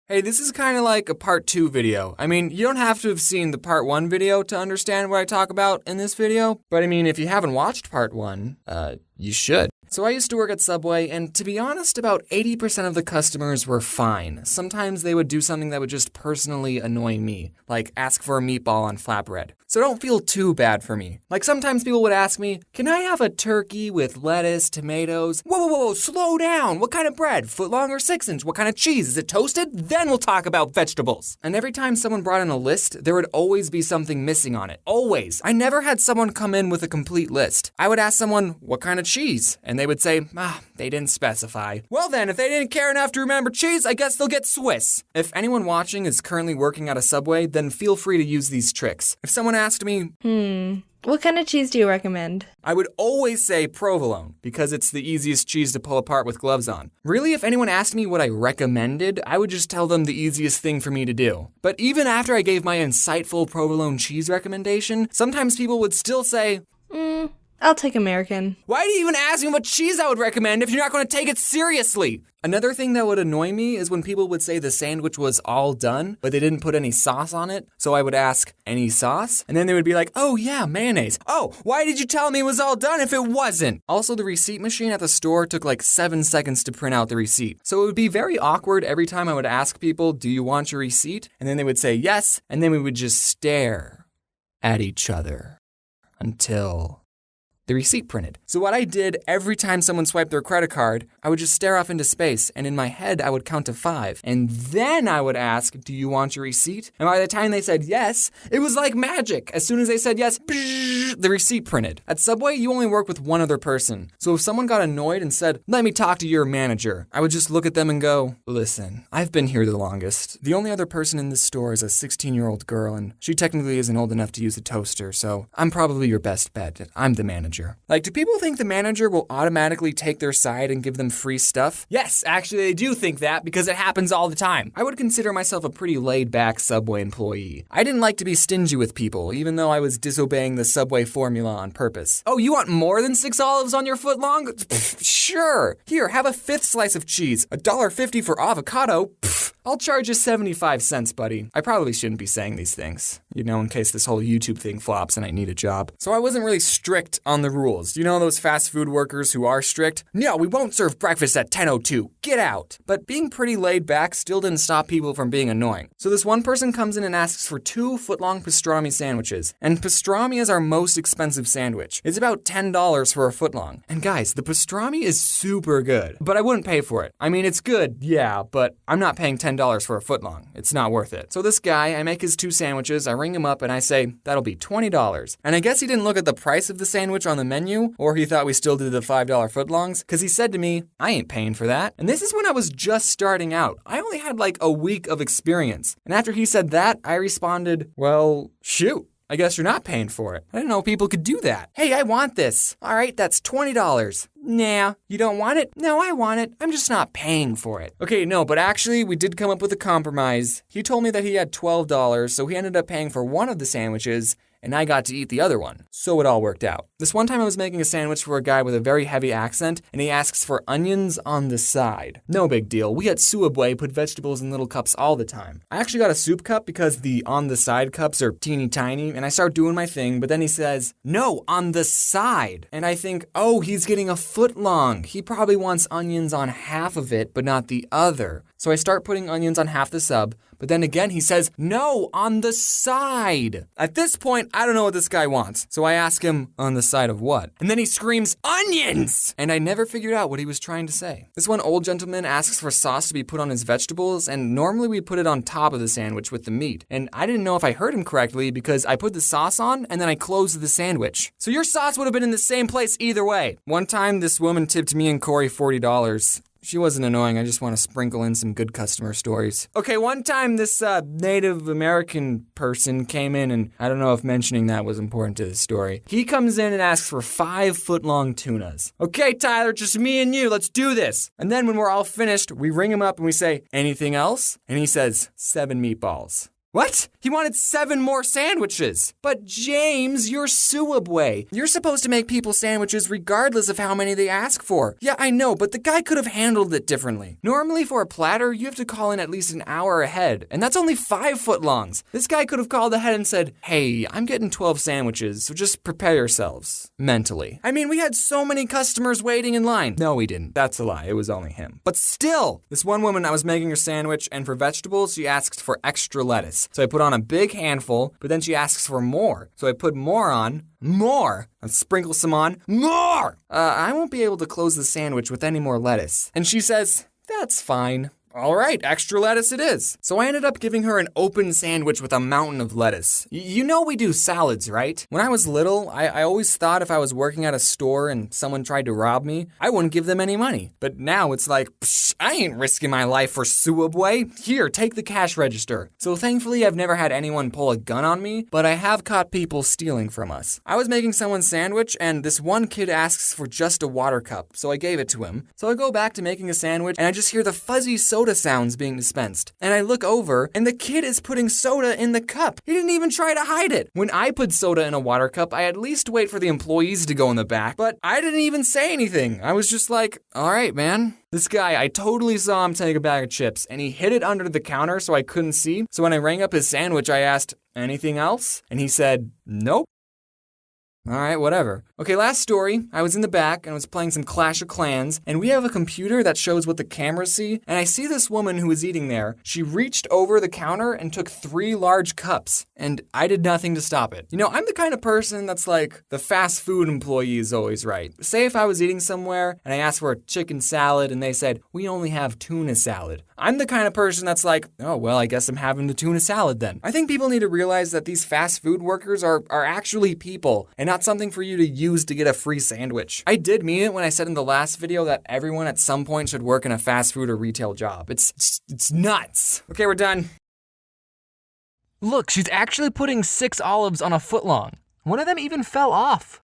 Hey, this is kind of like a part 2 video. I mean, you don't have to have seen the part 1 video to understand what I talk about in this video. But I mean, if you haven't watched part 1, you should. So I used to work at Subway, and to be honest, about 80% of the customers were fine. Sometimes they would do something that would just personally annoy me, like ask for a meatball on flatbread. So don't feel too bad for me. Like sometimes people would ask me, can I have a turkey with lettuce, tomatoes? Whoa, slow down. What kind of bread? Footlong or 6-inch? What kind of cheese? Is it toasted? Then we'll talk about vegetables. And every time someone brought in a list, there would always be something missing on it. Always. I never had someone come in with a complete list. I would ask someone, what kind of cheese? And they would say, they didn't specify. Well then, if they didn't care enough to remember cheese, I guess they'll get Swiss. If anyone watching is currently working at a Subway, then feel free to use these tricks. If someone asked me, what kind of cheese do you recommend? I would always say provolone, because it's the easiest cheese to pull apart with gloves on. Really, if anyone asked me what I recommended, I would just tell them the easiest thing for me to do. But even after I gave my insightful provolone cheese recommendation, sometimes people would still say, I'll take American. why do you even ask me what cheese I would recommend if you're not going to take it seriously? Another thing that would annoy me is when people would say the sandwich was all done, but they didn't put any sauce on it. So I would ask, any sauce? And then they would be like, oh yeah, mayonnaise. Oh, why did you tell me it was all done if it wasn't? Also, the receipt machine at the store took like 7 seconds to print out the receipt. So it would be very awkward every time I would ask people, do you want your receipt? And then they would say yes, and then we would just stare at each other until the receipt printed. So what I did every time someone swiped their credit card, I would just stare off into space, and in my head, I would count to 5. And then I would ask, do you want your receipt? And by the time they said yes, it was like magic. As soon as they said yes, the receipt printed. At Subway, you only work with one other person. So if someone got annoyed and said, let me talk to your manager, I would just look at them and go, listen, I've been here the longest. The only other person in this store is a 16-year-old girl, and she technically isn't old enough to use a toaster, so I'm probably your best bet. I'm the manager. Like, do people think the manager will automatically take their side and give them free stuff? Yes, actually they do think that because it happens all the time. I would consider myself a pretty laid-back Subway employee. I didn't like to be stingy with people, even though I was disobeying the Subway formula on purpose. Oh, you want more than 6 olives on your footlong? Sure. Here, have a 5th slice of cheese. $1.50 for avocado? I'll charge you 75 cents, buddy. I probably shouldn't be saying these things, in case this whole YouTube thing flops and I need a job. So I wasn't really strict on the rules. You know those fast food workers who are strict? No, we won't serve breakfast at 10:02. Get out. But being pretty laid back still didn't stop people from being annoying. So this one person comes in and asks for 2 footlong pastrami sandwiches. And pastrami is our most expensive sandwich. It's about $10 for a footlong. And guys, the pastrami is super good. But I wouldn't pay for it. I mean, it's good, yeah, but I'm not paying $10 for a footlong. It's not worth it. So this guy, I make his 2 sandwiches, I ring him up and I say, that'll be $20. And I guess he didn't look at the price of the sandwich on the menu, or he thought we still did the $5 footlongs, because he said to me, I ain't paying for that. And this is when I was just starting out. I only had like a week of experience. And after he said that, I responded, well, shoot. I guess you're not paying for it. I didn't know people could do that. Hey, I want this. All right, that's $20. Nah, you don't want it? No, I want it. I'm just not paying for it. Okay, no, but actually, we did come up with a compromise. He told me that he had $12, so he ended up paying for one of the sandwiches, and I got to eat the other one. So it all worked out. This one time I was making a sandwich for a guy with a very heavy accent, and he asks for onions on the side. No big deal. We at Subway put vegetables in little cups all the time. I actually got a soup cup because the on the side cups are teeny tiny, and I start doing my thing, but then he says, no, on the side. And I think, oh, he's getting a footlong. He probably wants onions on half of it, but not the other. So I start putting onions on half the sub, but then again he says, no, on the side. At this point, I don't know what this guy wants. So I ask him, on the side of what? And then he screams, onions! And I never figured out what he was trying to say. This one old gentleman asks for sauce to be put on his vegetables, and normally we put it on top of the sandwich with the meat. And I didn't know if I heard him correctly because I put the sauce on and then I closed the sandwich. So your sauce would have been in the same place either way. One time, this woman tipped me and Corey $40. She wasn't annoying, I just want to sprinkle in some good customer stories. Okay, one time this Native American person came in, and I don't know if mentioning that was important to the story. He comes in and asks for 5 footlong tunas. Okay, Tyler, just me and you, let's do this. And then when we're all finished, we ring him up and we say, anything else? And he says, 7 meatballs. What? He wanted 7 more sandwiches. But James, you're Suabway. You're supposed to make people sandwiches regardless of how many they ask for. Yeah, I know, but the guy could have handled it differently. Normally for a platter, you have to call in at least an hour ahead, and that's only 5 footlongs. This guy could have called ahead and said, hey, I'm getting 12 sandwiches, so just prepare yourselves. Mentally. I mean, we had so many customers waiting in line. No, we didn't. That's a lie. It was only him. But still, this one woman, I was making her sandwich, and for vegetables, she asked for extra lettuce. So I put on a big handful, but then she asks for more. So I put more on, and sprinkle some on, more! I won't be able to close the sandwich with any more lettuce. And she says, that's fine. All right, extra lettuce it is. So I ended up giving her an open sandwich with a mountain of lettuce. You know we do salads, right? When I was little, I always thought if I was working at a store and someone tried to rob me, I wouldn't give them any money. But now it's like, psh, I ain't risking my life for Suabway. Here, take the cash register. So thankfully, I've never had anyone pull a gun on me, but I have caught people stealing from us. I was making someone's sandwich, and this one kid asks for just a water cup, so I gave it to him. So I go back to making a sandwich, and I just hear the fuzzy soda sounds being dispensed. And I look over, and the kid is putting soda in the cup. He didn't even try to hide it. When I put soda in a water cup, I at least wait for the employees to go in the back, but I didn't even say anything. I was just like, all right, man. This guy, I totally saw him take a bag of chips, and he hid it under the counter so I couldn't see. So when I rang up his sandwich, I asked, anything else? And he said, nope. All right, whatever. Okay, last story. I was in the back and was playing some Clash of Clans, and we have a computer that shows what the cameras see, and I see this woman who was eating there. She reached over the counter and took 3 large cups, and I did nothing to stop it. You know, I'm the kind of person that's like, the fast food employee is always right. Say if I was eating somewhere and I asked for a chicken salad and they said, we only have tuna salad. I'm the kind of person that's like, oh, well, I guess I'm having the tuna salad then. I think people need to realize that these fast food workers are actually people and not something for you to use to get a free sandwich. I did mean it when I said in the last video that everyone at some point should work in a fast food or retail job. It's nuts. Okay, we're done. Look, she's actually putting 6 olives on a footlong. One of them even fell off.